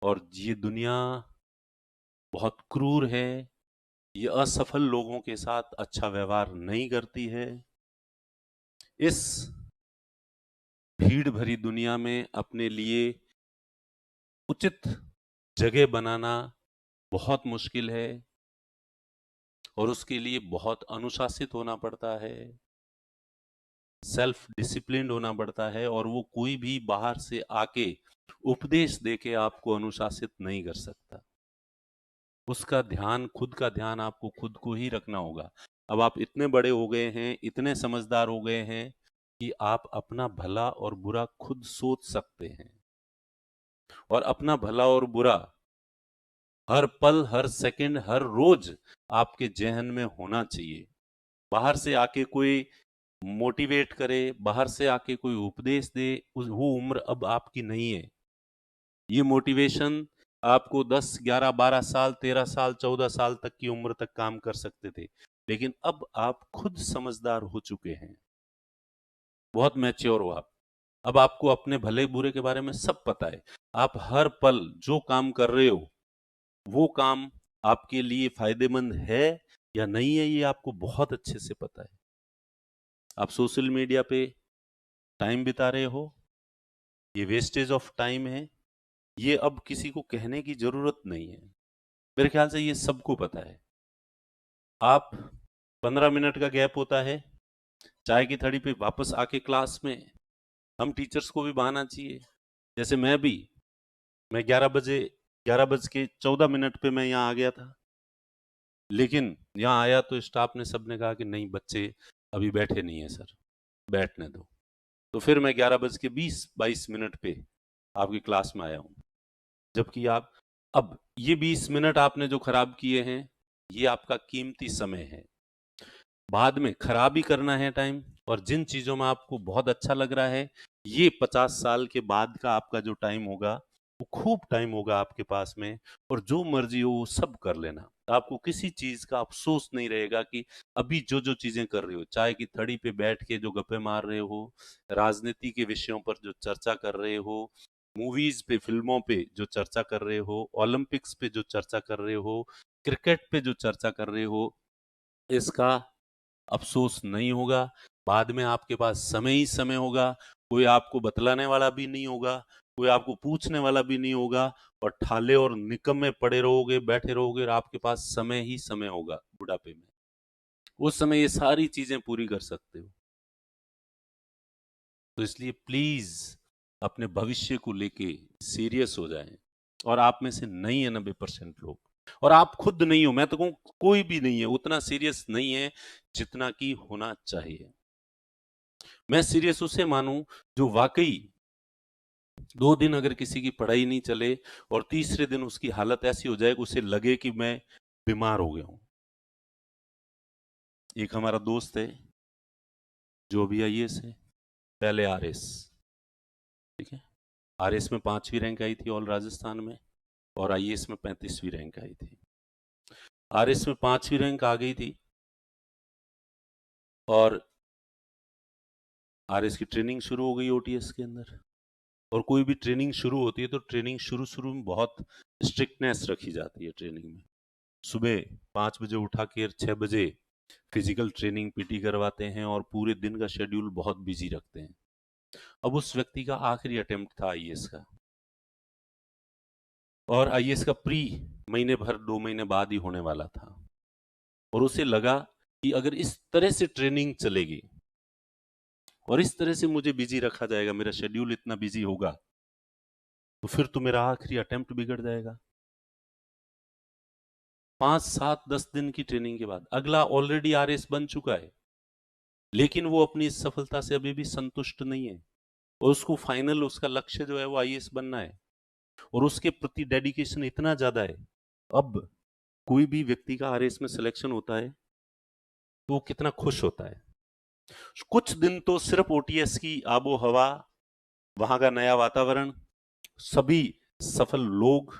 और ये दुनिया बहुत क्रूर है। ये असफल लोगों के साथ अच्छा व्यवहार नहीं करती है। इस भीड़ भरी दुनिया में अपने लिए उचित जगह बनाना बहुत मुश्किल है और उसके लिए बहुत अनुशासित होना पड़ता है, सेल्फ डिसिप्लिन्ड होना पड़ता है, और वो कोई भी बाहर से आके उपदेश देके आपको अनुशासित नहीं कर सकता। उसका ध्यान, खुद का ध्यान आपको खुद को ही रखना होगा। अब आप इतने बड़े हो गए हैं, इतने समझदार हो गए हैं कि आप अपना भला और बुरा खुद सोच सकते हैं, और अपना भला और बुरा हर पल, हर सेकंड, हर रोज आपके जहन में होना चाहिए। बाहर से आके कोई मोटिवेट करे, बाहर से आके कोई उपदेश दे, वो उम्र अब आपकी नहीं है। ये मोटिवेशन आपको 10, 11, 12 साल, 13 साल, 14 साल तक की उम्र तक काम कर सकते थे, लेकिन अब आप खुद समझदार हो चुके हैं, बहुत मैच्योर हो आप। अब आपको अपने भले बुरे के बारे में सब पता है। आप हर पल जो काम कर रहे हो, वो काम आपके लिए फायदेमंद है या नहीं है, ये आपको बहुत अच्छे से पता है। आप सोशल मीडिया पे टाइम बिता रहे हो, ये वेस्टेज ऑफ टाइम है, ये अब किसी को कहने की जरूरत नहीं है। मेरे ख्याल से ये सबको पता है। आप 15 मिनट का गैप होता है, चाय की थड़ी पे वापस आके क्लास में, हम टीचर्स को भी बहाना चाहिए। जैसे मैं 11 बज के 14 मिनट पे मैं यहाँ आ गया था, लेकिन यहाँ आया तो स्टाफ ने सबने कहा कि नहीं, बच्चे अभी बैठे नहीं है सर, बैठने दो। तो फिर मैं 11 बज के 20-22 मिनट पे आपकी क्लास में आया हूँ। जबकि आप, अब ये 20 मिनट आपने जो खराब किए हैं, ये आपका कीमती समय है। बाद में खराब ही करना है टाइम, और जिन चीजों में आपको बहुत अच्छा लग रहा है, ये 50 साल के बाद का आपका जो टाइम होगा, वो खूब टाइम होगा आपके पास में, और जो मर्जी हो वो सब कर लेना। आपको किसी चीज का अफसोस नहीं रहेगा कि अभी जो जो चीजें कर रहे हो, चाय की थड़ी पे बैठ के जो गप्पे मार रहे हो, राजनीति के विषयों पर जो चर्चा कर रहे हो, मूवीज पे, फिल्मों पे जो चर्चा कर रहे हो, ओलंपिक्स पे जो चर्चा कर रहे हो, क्रिकेट पे जो चर्चा कर रहे हो, इसका अफसोस नहीं होगा। बाद में आपके पास समय ही समय होगा, कोई आपको बतलाने वाला भी नहीं होगा, कोई आपको पूछने वाला भी नहीं होगा, और ठाले और निकम्मे पड़े रहोगे, बैठे रहोगे, और आपके पास समय ही समय होगा बुढ़ापे में। उस समय ये सारी चीजें पूरी कर सकते हो। तो इसलिए प्लीज अपने भविष्य को लेके सीरियस हो जाएं। और आप में से नहीं है 90% लोग, और आप खुद नहीं हो, मैं तो कहूं कोई भी नहीं है उतना सीरियस नहीं है जितना कि होना चाहिए। मैं सीरियस उसे मानूं जो वाकई 2 दिन अगर किसी की पढ़ाई नहीं चले और तीसरे दिन उसकी हालत ऐसी हो जाए कि उसे लगे कि मैं बीमार हो गया हूं। एक हमारा दोस्त है जो अभी आईएएस है, पहले आरएस, ठीक है, आरएस में 5वीं रैंक आई थी ऑल राजस्थान में, और आईएएस में 35वीं रैंक आई थी। आरएस में 5वीं रैंक आ गई थी, और आरएस की ट्रेनिंग शुरू हो गई ओटीएस के अंदर। और कोई भी ट्रेनिंग शुरू होती है तो ट्रेनिंग शुरू शुरू में बहुत स्ट्रिक्टनेस रखी जाती है ट्रेनिंग में। सुबह 5 बजे उठा के 6 बजे फिजिकल ट्रेनिंग पीटी करवाते हैं, और पूरे दिन का शेड्यूल बहुत बिजी रखते हैं। अब उस व्यक्ति का आखिरी अटेम्प्ट था आईएएस का, और आईएएस का प्री महीने भर, 2 महीने बाद ही होने वाला था। और उसे लगा कि अगर इस तरह से ट्रेनिंग चलेगी और इस तरह से मुझे बिजी रखा जाएगा, मेरा शेड्यूल इतना बिजी होगा, तो फिर तो मेरा आखिरी अटेम्प्ट बिगड़ जाएगा। 5, 7, 10 दिन की ट्रेनिंग के बाद अगला ऑलरेडी आरएस बन चुका है, लेकिन वो अपनी इस सफलता से अभी भी संतुष्ट नहीं है, और उसको फाइनल, उसका लक्ष्य जो है वो आईएएस बनना है, और उसके प्रति डेडिकेशन इतना ज्यादा है। अब कोई भी व्यक्ति का आरएस में सिलेक्शन होता है तो वो कितना खुश होता है। कुछ दिन तो सिर्फ ओटीएस की आबो हवा, वहां का नया वातावरण, सभी सफल लोग,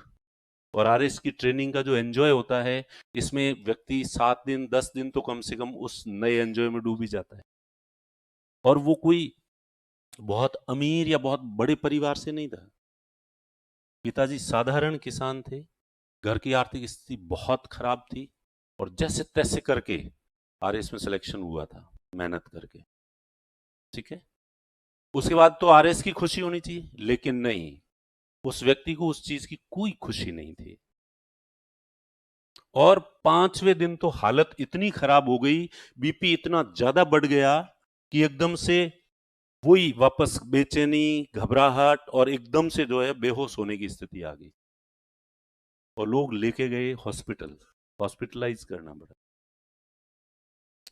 और आरएस की ट्रेनिंग का जो एंजॉय होता है, इसमें व्यक्ति 7 दिन 10 दिन तो कम से कम उस नए एंजॉय में डूब ही जाता है। और वो कोई बहुत अमीर या बहुत बड़े परिवार से नहीं था, पिताजी साधारण किसान थे, घर की आर्थिक स्थिति बहुत खराब थी और जैसे तैसे करके आरएस में सिलेक्शन हुआ था, मेहनत करके। ठीक है, उसके बाद तो आरएस की खुशी होनी चाहिए, लेकिन नहीं, उस व्यक्ति को उस चीज की कोई खुशी नहीं थी। और 5वें दिन तो हालत इतनी खराब हो गई, बीपी इतना ज्यादा बढ़ गया कि एकदम से वही वापस बेचैनी, घबराहट और एकदम से जो है बेहोश होने की स्थिति आ गई और लोग लेके गए हॉस्पिटल, हॉस्पिटलाइज करना पड़ा।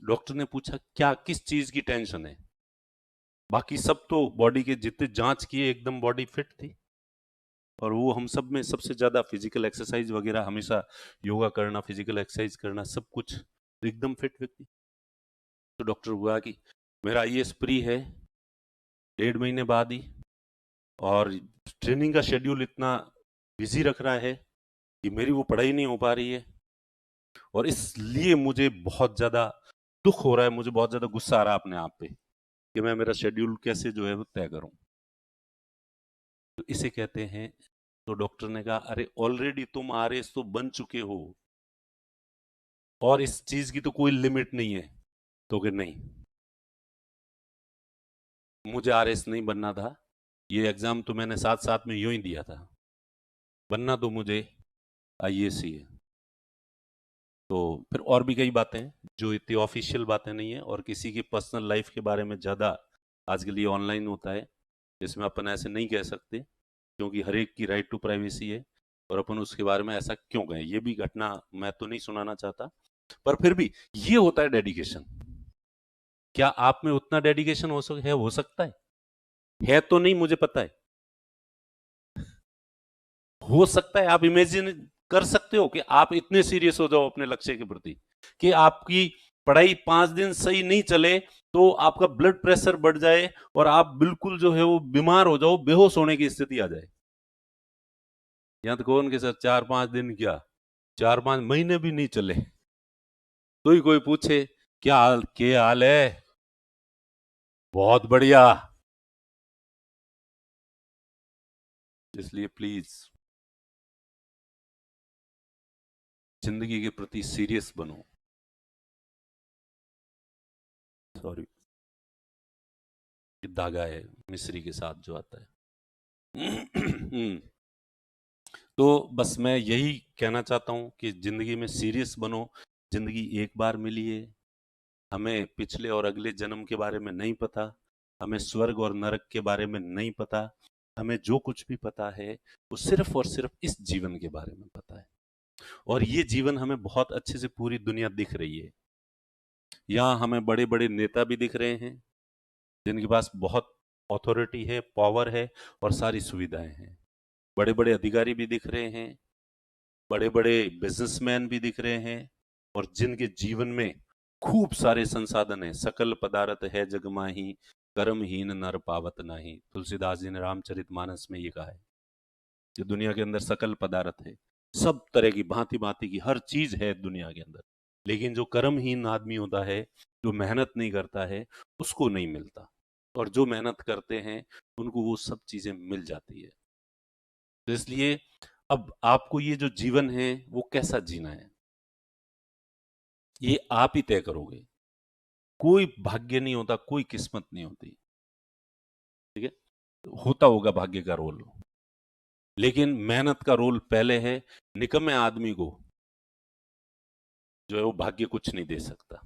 डॉक्टर ने पूछा क्या, किस चीज की टेंशन है? बाकी सब तो बॉडी के जितने जांच किए एकदम बॉडी फिट थी, और वो हम सब में सबसे ज्यादा फिजिकल एक्सरसाइज वगैरह, हमेशा योगा करना, फिजिकल एक्सरसाइज करना, सब कुछ एकदम फिट व्यक्ति। तो डॉक्टर हुआ कि मेरा ये प्री है 1.5 महीने बाद ही, और ट्रेनिंग का शेड्यूल इतना बिजी रख रहा है कि मेरी वो पढ़ाई नहीं हो पा रही है, और इसलिए मुझे बहुत ज्यादा दुख हो रहा है, मुझे बहुत ज्यादा गुस्सा आ रहा है अपने आप पे कि मैं मेरा शेड्यूल कैसे जो है वो तय करूं। तो इसे कहते हैं, तो डॉक्टर ने कहा अरे ऑलरेडी तुम आरएस तो बन चुके हो और इस चीज की तो कोई लिमिट नहीं है। तो कि नहीं, मुझे आरएस नहीं बनना था, ये एग्जाम तो मैंने साथ साथ में यूं ही दिया था, बनना तो मुझे आईएएस ही है। तो फिर और भी कई बातें हैं जो इतनी ऑफिशियल बातें नहीं है, और किसी की पर्सनल लाइफ के बारे में ज्यादा आजकल ये ऑनलाइन होता है, इसमें अपन ऐसे नहीं कह सकते, क्योंकि हर एक की राइट टू प्राइवेसी है, और अपन उसके बारे में ऐसा क्यों कहें, ये भी घटना मैं तो नहीं सुनाना चाहता। पर फिर भी ये होता है डेडिकेशन। क्या आप में उतना डेडिकेशन हो सकता है तो नहीं मुझे पता है, हो सकता है, आप इमेजिन कर सकते हो कि आप इतने सीरियस हो जाओ अपने लक्ष्य के प्रति कि आपकी पढ़ाई 5 दिन सही नहीं चले तो आपका ब्लड प्रेशर बढ़ जाए और आप बिल्कुल जो है वो बीमार हो जाओ, बेहोश होने की स्थिति आ जाए। या तो कौन के सर 4-5 दिन क्या, 4-5 महीने भी नहीं चले तो ही कोई पूछे क्या हाल है, बहुत बढ़िया। इसलिए प्लीज जिंदगी के प्रति सीरियस बनो। सॉरी, धागा है मिस्री के साथ जो आता है। तो बस मैं यही कहना चाहता हूं कि जिंदगी में सीरियस बनो। जिंदगी एक बार मिली है, हमें पिछले और अगले जन्म के बारे में नहीं पता, हमें स्वर्ग और नरक के बारे में नहीं पता, हमें जो कुछ भी पता है वो सिर्फ और सिर्फ इस जीवन के बारे में पता है। और ये जीवन हमें बहुत अच्छे से पूरी दुनिया दिख रही है, यहाँ हमें बड़े बड़े नेता भी दिख रहे हैं जिनके पास बहुत अथॉरिटी है, पावर है और सारी सुविधाएं हैं। बड़े बड़े अधिकारी भी दिख रहे हैं, बड़े बड़े बिजनेसमैन भी दिख रहे हैं, और जिनके जीवन में खूब सारे संसाधन है। सकल पदार्थ है जग माही, कर्महीन नर पावत नाही, तुलसीदास जी ने रामचरितमानस में ये कहा है कि दुनिया के अंदर सकल पदार्थ है, सब तरह की भांति भांति की हर चीज है दुनिया के अंदर, लेकिन जो कर्महीन आदमी होता है, जो मेहनत नहीं करता है, उसको नहीं मिलता, और जो मेहनत करते हैं उनको वो सब चीजें मिल जाती है। तो इसलिए अब आपको ये जो जीवन है वो कैसा जीना है, ये आप ही तय करोगे। कोई भाग्य नहीं होता, कोई किस्मत नहीं होती। ठीक है, होता होगा भाग्य का रोल, लेकिन मेहनत का रोल पहले है। निकम्मे आदमी को जो है वो भाग्य कुछ नहीं दे सकता।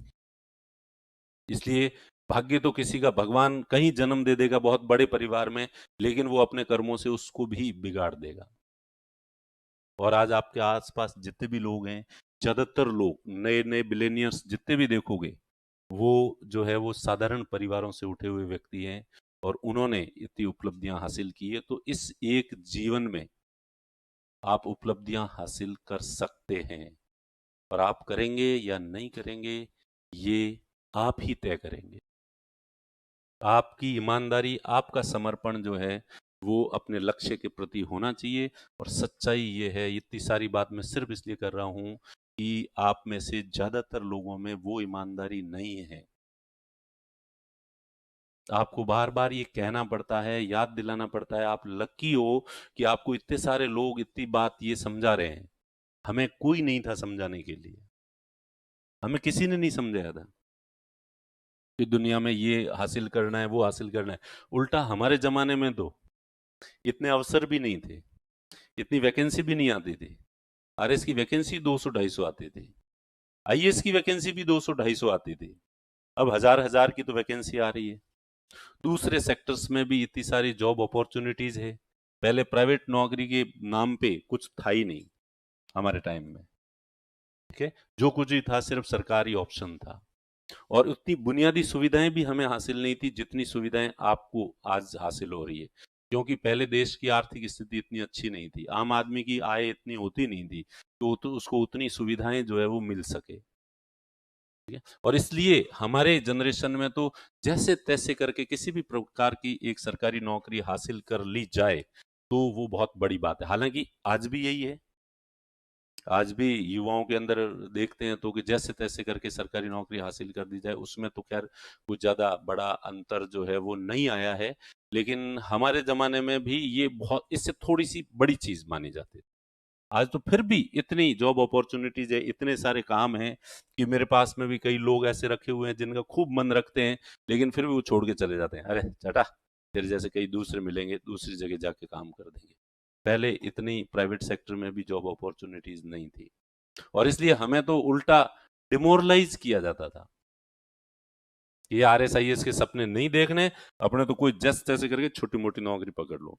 इसलिए भाग्य तो किसी का, भगवान कहीं जन्म दे देगा बहुत बड़े परिवार में, लेकिन वो अपने कर्मों से उसको भी बिगाड़ देगा। और आज आपके आसपास जितने भी लोग हैं, ज्यादातर लोग नए नए बिलेनियर्स जितने भी देखोगे, वो जो है वो साधारण परिवारों से उठे हुए व्यक्ति हैं, और उन्होंने इतनी उपलब्धियां हासिल की है। तो इस एक जीवन में आप उपलब्धियां हासिल कर सकते हैं, और आप करेंगे या नहीं करेंगे ये आप ही तय करेंगे। आपकी ईमानदारी, आपका समर्पण जो है वो अपने लक्ष्य के प्रति होना चाहिए। और सच्चाई ये है, इतनी सारी बात मैं सिर्फ इसलिए कर रहा हूं कि आप में से ज्यादातर लोगों में वो ईमानदारी नहीं है। आपको बार बार ये कहना पड़ता है, याद दिलाना पड़ता है। आप लकी हो कि आपको इतने सारे लोग इतनी बात ये समझा रहे हैं। हमें कोई नहीं था समझाने के लिए, हमें किसी ने नहीं समझाया था कि दुनिया में ये हासिल करना है, वो हासिल करना है। उल्टा हमारे जमाने में तो इतने अवसर भी नहीं थे, इतनी वैकेंसी भी नहीं आती थी। आरएस की वैकेंसी 200-250 आती थी, आईएएस की वैकेंसी भी 200-250 आती थी। अब हजार हजार की तो वैकेंसी आ रही है। दूसरे सेक्टर्स में भी इतनी सारी जॉब अपॉर्चुनिटीज है। पहले प्राइवेट नौकरी के नाम पे कुछ था ही नहीं हमारे टाइम में। ठीक है, जो कुछ ही था सिर्फ सरकारी ऑप्शन था, और उतनी बुनियादी सुविधाएं भी हमें हासिल नहीं थी जितनी सुविधाएं आपको आज हासिल हो रही है। क्योंकि पहले देश की आर्थिक स्थिति इतनी अच्छी नहीं थी, आम आदमी की आय इतनी होती नहीं थी, तो उसको उतनी सुविधाएं जो है वो मिल सके। ठीक है, और इसलिए हमारे जनरेशन में तो जैसे तैसे करके किसी भी प्रकार की एक सरकारी नौकरी हासिल कर ली जाए तो वो बहुत बड़ी बात है। हालांकि आज भी यही है, आज भी युवाओं के अंदर देखते हैं तो कि जैसे तैसे करके सरकारी नौकरी हासिल कर दी जाए, उसमें तो खैर कुछ ज्यादा बड़ा अंतर जो है वो नहीं आया है। लेकिन हमारे जमाने में भी ये बहुत, इससे थोड़ी सी बड़ी चीज मानी जाती है। आज तो फिर भी इतनी जॉब अपॉर्चुनिटीज है, इतने सारे काम हैं कि मेरे पास में भी कई लोग ऐसे रखे हुए हैं जिनका खूब मन रखते हैं, लेकिन फिर भी वो छोड़ के चले जाते हैं। अरे चटा, तेरे जैसे कई दूसरे मिलेंगे, दूसरी जगह जाके काम कर देंगे। पहले इतनी प्राइवेट सेक्टर में भी जॉब अपॉर्चुनिटीज नहीं थी, और इसलिए हमें तो उल्टा डिमोरलाइज किया जाता था। ये आरएसआईएस के सपने नहीं देखने, अपने तो कोई जस्ट तैसे करके छोटी मोटी नौकरी पकड़ लो।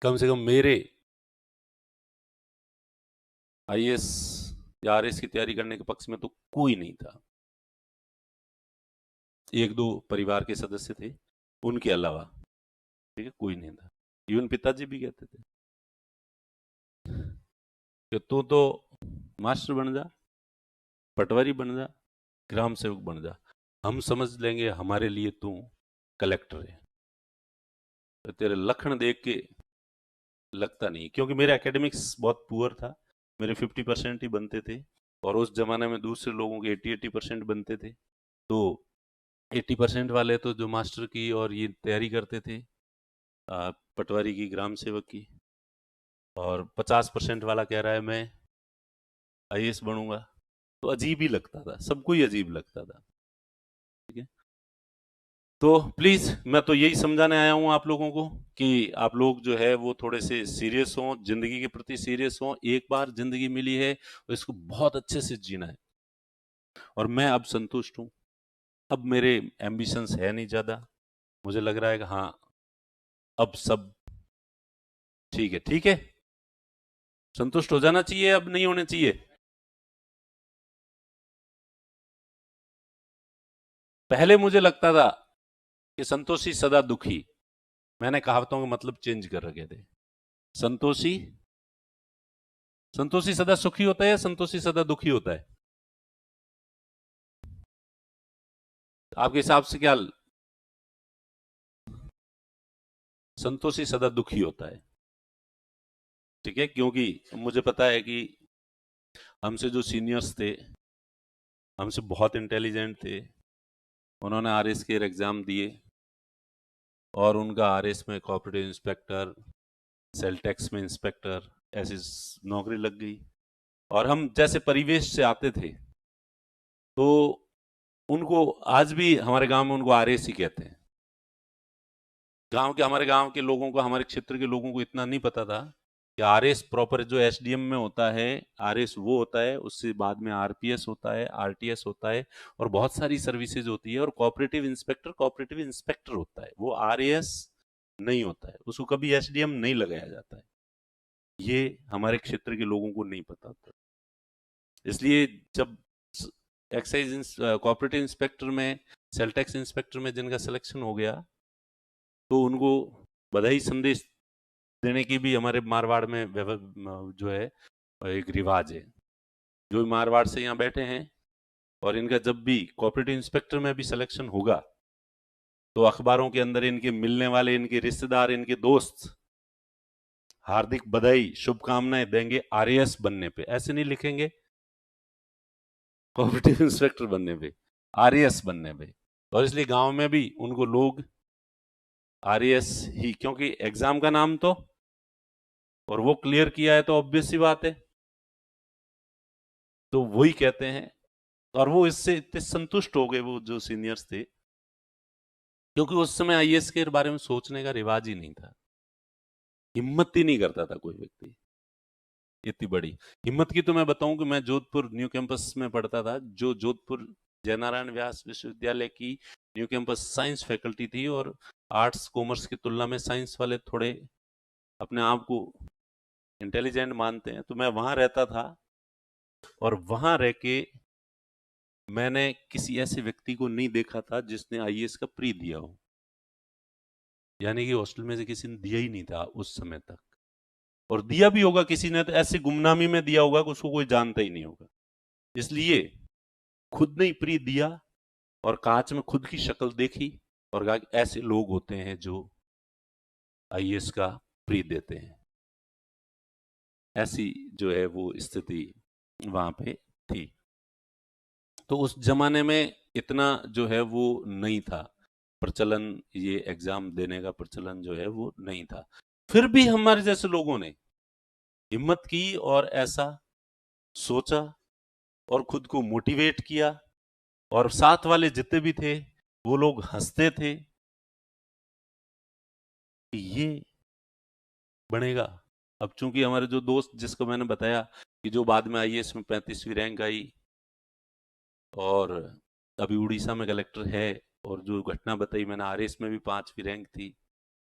कम से कम मेरे आईएएस या आरएस की तैयारी करने के पक्ष में तो कोई नहीं था। एक दो परिवार के सदस्य थे, उनके अलावा ठीक है कोई नहीं था। इवन पिताजी भी कहते थे कि तू तो मास्टर बन जा, पटवारी बन जा, ग्राम सेवक बन जा, हम समझ लेंगे, हमारे लिए तू कलेक्टर है। तो तेरे लक्षण देख के लगता नहीं, क्योंकि मेरा एकेडमिक्स बहुत पुअर था, मेरे 50% ही बनते थे, और उस जमाने में दूसरे लोगों के 80-80% बनते थे। तो 80% वाले तो जो मास्टर की और ये तैयारी करते थे, पटवारी की, ग्राम सेवक की, और 50% वाला कह रहा है मैं आईएएस बनूंगा। तो अजीब ही लगता था, सबको ही अजीब लगता था। ठीक है, तो प्लीज मैं तो यही समझाने आया हूं आप लोगों को कि आप लोग जो है वो थोड़े से सीरियस हों, जिंदगी के प्रति सीरियस हों। एक बार जिंदगी मिली है और इसको बहुत अच्छे से जीना है, और मैं अब संतुष्ट हूं। अब मेरे एम्बिशंस है नहीं ज्यादा। मुझे लग रहा है कि हाँ, अब सब ठीक है, ठीक है, संतुष्ट हो जाना चाहिए, अब नहीं होने चाहिए। पहले मुझे लगता था कि संतोषी सदा दुखी। मैंने कहावतों का मतलब चेंज कर रखे थे। संतोषी, संतोषी सदा सुखी होता है या संतोषी सदा दुखी होता है? आपके हिसाब से क्या? संतोषी सदा दुखी होता है। ठीक है, क्योंकि मुझे पता है कि हमसे जो सीनियर्स थे, हमसे बहुत इंटेलिजेंट थे, उन्होंने आरएस के एग्जाम दिए, और उनका आरएस में कोऑपरेटिव इंस्पेक्टर, सेल टैक्स में इंस्पेक्टर, ऐसी नौकरी लग गई। और हम जैसे परिवेश से आते थे, तो उनको आज भी हमारे गांव में उनको आरएस ही कहते हैं। हमारे गांव के लोगों को, हमारे क्षेत्र के लोगों को इतना नहीं पता था कि आरएस प्रॉपर जो एसडीएम में होता है, आरएस वो होता है, उससे बाद में आरपीएस होता है, आरटीएस होता है, और बहुत सारी सर्विसेज होती है। और कोऑपरेटिव इंस्पेक्टर होता है, वो आरएएस नहीं होता है, उसको कभी एसडीएम नहीं लगाया जाता है। ये हमारे क्षेत्र के लोगों को नहीं पता था। इसलिए जब एक्साइज कोऑपरेटिव इंस्पेक्टर में, सेल टैक्स इंस्पेक्टर में जिनका सिलेक्शन हो गया, तो उनको बधाई संदेश देने की भी हमारे मारवाड़ में जो है एक रिवाज है। जो मारवाड़ से यहाँ बैठे हैं और इनका जब भी कोऑपरेटिव इंस्पेक्टर में भी सिलेक्शन होगा, तो अखबारों के अंदर इनके मिलने वाले, इनके रिश्तेदार, इनके दोस्त हार्दिक बधाई, शुभकामनाएं देंगे आरएएस बनने पे। ऐसे नहीं लिखेंगे कोऑपरेटिव इंस्पेक्टर बनने पे, आरएएस बनने पे। और इसलिए गांव में भी उनको लोग आरएएस ही, क्योंकि एग्जाम का नाम तो, और वो क्लियर किया है तो ऑब्वियस सी बात है, तो वही कहते हैं। और वो इससे इतने संतुष्ट हो गए वो जो सीनियर्स थे, क्योंकि उस समय आईएएस के बारे में सोचने का रिवाज ही नहीं था, हिम्मत ही नहीं करता था कोई व्यक्ति इतनी बड़ी हिम्मत की। तो मैं बताऊं कि मैं जोधपुर न्यू कैंपस में पढ़ता था, जो जोधपुर जयनारायण व्यास विश्वविद्यालय की न्यू कैंपस साइंस फैकल्टी थी, और आर्ट्स कॉमर्स की तुलना में साइंस वाले थोड़े अपने आप को इंटेलिजेंट मानते हैं, तो मैं वहां रहता था। और वहां रह के मैंने किसी ऐसे व्यक्ति को नहीं देखा था जिसने आईएएस का प्री दिया हो, यानी कि हॉस्टल में से किसी ने दिया ही नहीं था उस समय तक, और दिया भी होगा किसी ने तो ऐसी गुमनामी में दिया होगा कि उसको कोई जानता ही नहीं होगा। इसलिए खुद ने प्री दिया और कांच में खुद की शक्ल देखी और कहा कि ऐसे लोग होते हैं जो आईएएस का प्री देते हैं। ऐसी जो है वो स्थिति वहां पे थी। तो उस जमाने में इतना जो है वो नहीं था प्रचलन, ये एग्जाम देने का प्रचलन जो है वो नहीं था। फिर भी हमारे जैसे लोगों ने हिम्मत की और ऐसा सोचा और खुद को मोटिवेट किया, और साथ वाले जितने भी थे वो लोग हंसते थे कि ये बनेगा। अब चूंकि हमारे जो दोस्त जिसको मैंने बताया कि जो बाद में आईएएस में 35वीं रैंक आई और अभी उड़ीसा में कलेक्टर है, और जो घटना बताई मैंने आरएएस में भी 5वीं रैंक थी,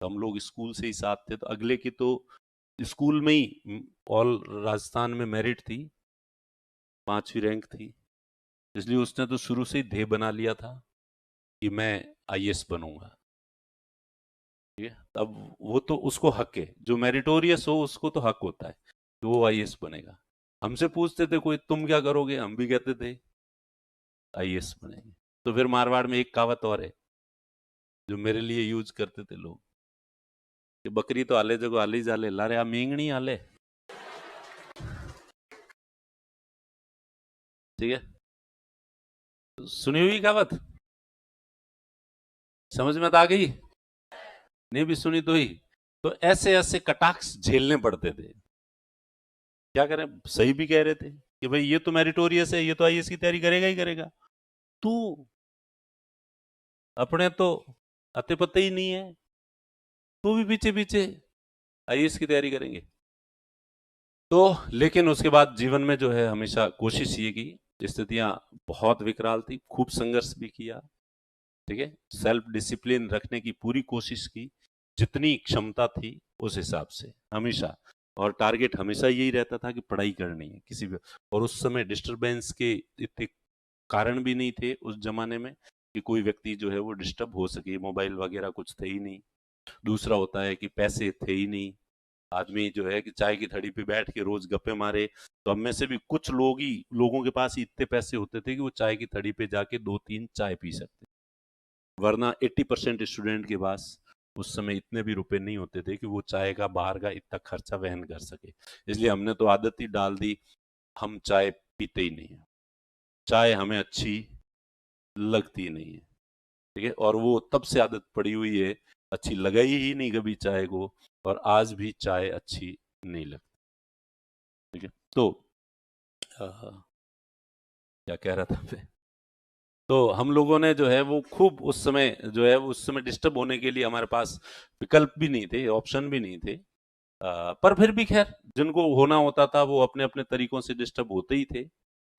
तो हम लोग स्कूल से ही साथ थे, तो अगले की तो स्कूल में ही ऑल राजस्थान में मेरिट थी, 5वीं रैंक थी। इसलिए उसने तो शुरू से ही ध्येय बना लिया था कि मैं आईएएस बनूंगा। ठीक है, अब वो तो उसको हक है, जो मेरिटोरियस हो उसको तो हक होता है कि वो आईएएस बनेगा। हमसे पूछते थे कोई तुम क्या करोगे, हम भी कहते थे आईएएस बनेंगे। तो फिर मारवाड़ में एक कहावत और है जो मेरे लिए यूज करते थे लोग, कि बकरी तो आले जगो आली जाले, लारे आ मींगणी आले। ठीक है, तो सुनी हुई कहावत, समझ में तो आ गई, नहीं भी सुनी तो ही। तो ऐसे ऐसे कटाक्ष झेलने पड़ते थे, क्या करें, सही भी कह रहे थे कि भाई ये तो मेरिटोरियस है, ये तो आईएएस की तैयारी करेगा ही करेगा, तू अपने तो अते पत्ते ही नहीं है, तू भी पीछे पीछे आईएएस की तैयारी करेंगे। तो लेकिन उसके बाद जीवन में जो है हमेशा कोशिश ये की, स्थितियां बहुत विकराल थी, खूब संघर्ष भी किया। ठीक है, सेल्फ डिसिप्लिन रखने की पूरी कोशिश की, जितनी क्षमता थी उस हिसाब से हमेशा, और टारगेट हमेशा यही रहता था कि पढ़ाई करनी है किसी भी। और उस समय डिस्टरबेंस के इतने कारण भी नहीं थे उस जमाने में कि कोई व्यक्ति जो है वो डिस्टर्ब हो सके, मोबाइल वगैरह कुछ थे ही नहीं। दूसरा होता है कि पैसे थे ही नहीं, आदमी जो है कि चाय की थड़ी पे बैठ के रोज गप्पे मारे, तो हम में से भी कुछ लोगों के पास ही इतने पैसे होते थे कि वो चाय की थड़ी पे जाके 2-3 चाय पी सकते, वरना 80% स्टूडेंट के पास उस समय इतने भी रुपए नहीं होते थे कि वो चाय का बाहर का इतना खर्चा वहन कर सके। इसलिए हमने तो आदत ही डाल दी, हम चाय पीते ही नहीं है, चाय हमें अच्छी लगती नहीं है। ठीक है, और वो तब से आदत पड़ी हुई है, अच्छी लगाई ही नहीं कभी चाय को, और आज भी चाय अच्छी नहीं लगती। ठीक है, तो क्या कह रहा था मैं, तो हम लोगों ने जो है वो खूब उस समय जो है उस समय डिस्टर्ब होने के लिए हमारे पास विकल्प भी नहीं थे, ऑप्शन भी नहीं थे। पर फिर भी खैर जिनको होना होता था वो अपने अपने तरीकों से डिस्टर्ब होते ही थे।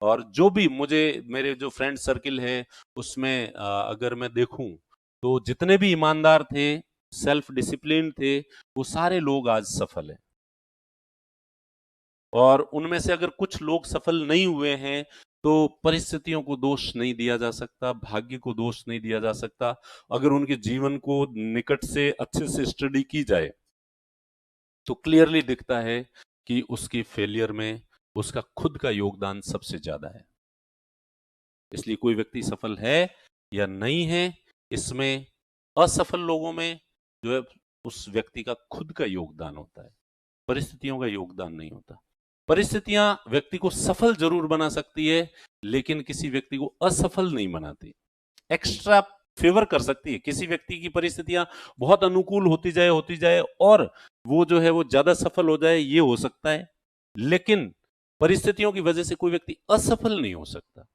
और जो भी मुझे मेरे जो फ्रेंड सर्किल है उसमें अगर मैं देखूं तो जितने भी ईमानदार थे, सेल्फ डिसिप्लिन थे, वो सारे लोग आज सफल हैं। और उनमें से अगर कुछ लोग सफल नहीं हुए हैं तो परिस्थितियों को दोष नहीं दिया जा सकता, भाग्य को दोष नहीं दिया जा सकता। अगर उनके जीवन को निकट से अच्छे से स्टडी की जाए तो क्लियरली दिखता है कि उसकी फेलियर में उसका खुद का योगदान सबसे ज्यादा है। इसलिए कोई व्यक्ति सफल है या नहीं है, इसमें असफल लोगों में जो है उस व्यक्ति का खुद का योगदान होता है, परिस्थितियों का योगदान नहीं होता। परिस्थितियां व्यक्ति को सफल जरूर बना सकती है लेकिन किसी व्यक्ति को असफल नहीं बनाती। एक्स्ट्रा फेवर कर सकती है। किसी व्यक्ति की परिस्थितियां बहुत अनुकूल होती जाए और वो जो है वो ज्यादा सफल हो जाए, ये हो सकता है। लेकिन परिस्थितियों की वजह से कोई व्यक्ति असफल नहीं हो सकता।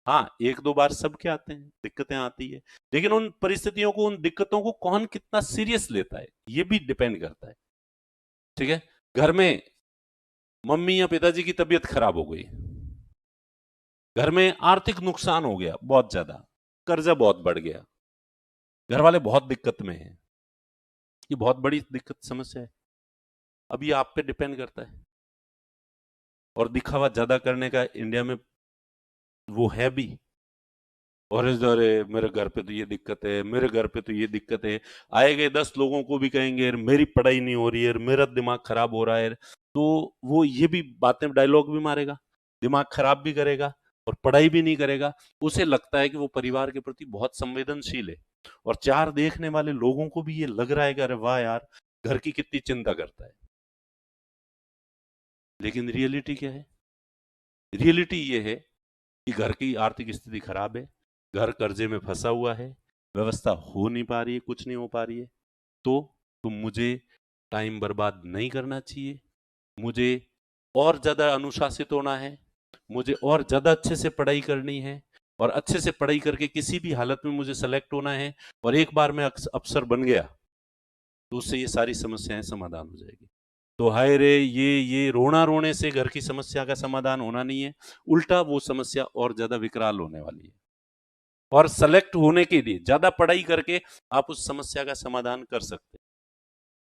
हाँ, एक दो बार सबके आते हैं, दिक्कतें आती है, लेकिन उन परिस्थितियों को, उन दिक्कतों को कौन कितना सीरियस लेता है, ये भी डिपेंड करता है। ठीक है, घर में मम्मी या पिताजी की तबीयत खराब हो गई, घर में आर्थिक नुकसान हो गया बहुत ज्यादा, कर्जा बहुत बढ़ गया, घर वाले बहुत दिक्कत में हैं, ये बहुत बड़ी दिक्कत समस्या है। अब ये आप पे डिपेंड करता है। और दिखावा ज्यादा करने का इंडिया में वो है भी। और अरे मेरे घर पे तो ये दिक्कत है, मेरे घर पे तो ये दिक्कत है, आए गए 10 लोगों को भी कहेंगे मेरी पढ़ाई नहीं हो रही है, मेरा दिमाग खराब हो रहा है, तो वो ये भी बातें, डायलॉग भी मारेगा, दिमाग खराब भी करेगा और पढ़ाई भी नहीं करेगा। उसे लगता है कि वो परिवार के प्रति बहुत संवेदनशील है, और चार देखने वाले लोगों को भी ये लग रहा है कि अरे वाह यार, घर की कितनी चिंता करता है। लेकिन रियलिटी क्या है? रियलिटी ये है कि घर की आर्थिक स्थिति खराब है, घर कर्जे में फंसा हुआ है, व्यवस्था हो नहीं पा रही है, कुछ नहीं हो पा रही है, तो मुझे टाइम बर्बाद नहीं करना चाहिए, मुझे और ज्यादा अनुशासित होना है, मुझे और ज्यादा अच्छे से पढ़ाई करनी है, और अच्छे से पढ़ाई करके किसी भी हालत में मुझे सेलेक्ट होना है, और एक बार मैं अफसर बन गया तो उससे ये सारी समस्याएं समाधान हो जाएगी। तो हाय रे, ये रोना रोने से घर की समस्या का समाधान होना नहीं है, उल्टा वो समस्या और ज्यादा विकराल होने वाली है। और सेलेक्ट होने के लिए ज्यादा पढ़ाई करके आप उस समस्या का समाधान कर सकते हैं।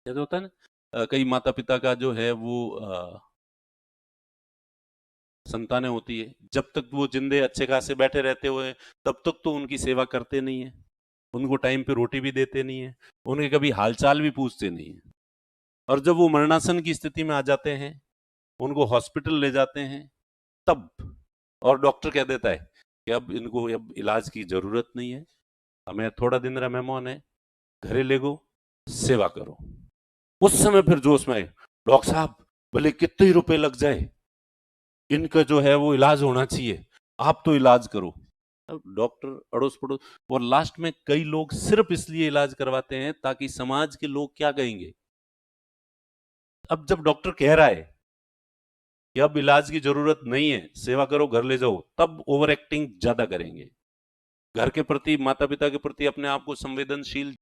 जैसे होता है ना, कई माता पिता का जो है वो संतानें होती है, जब तक वो जिंदे अच्छे खासे बैठे रहते हुए तब तक तो उनकी सेवा करते नहीं है, उनको टाइम पे रोटी भी देते नहीं है, उनके कभी हालचाल भी पूछते नहीं है। और जब वो मरणासन की स्थिति में आ जाते हैं, उनको हॉस्पिटल ले जाते हैं, तब और डॉक्टर कह देता है कि अब इनको अब इलाज की जरूरत नहीं है, हमें थोड़ा दिन रहा मेहमान है, घरे ले गो, सेवा करो। उस समय फिर जोश में आए, डॉक्टर साहब भले कितने ही रुपए लग जाए, इनका जो है वो इलाज होना चाहिए, आप तो इलाज करो। अब डॉक्टर अड़ोस पड़ोस, और लास्ट में कई लोग सिर्फ इसलिए इलाज करवाते हैं ताकि समाज के लोग क्या कहेंगे। अब जब डॉक्टर कह रहा है कि अब इलाज की जरूरत नहीं है, सेवा करो, घर ले जाओ, तब ओवर एक्टिंग ज्यादा करेंगे। घर के प्रति, माता पिता के प्रति अपने आप को संवेदनशील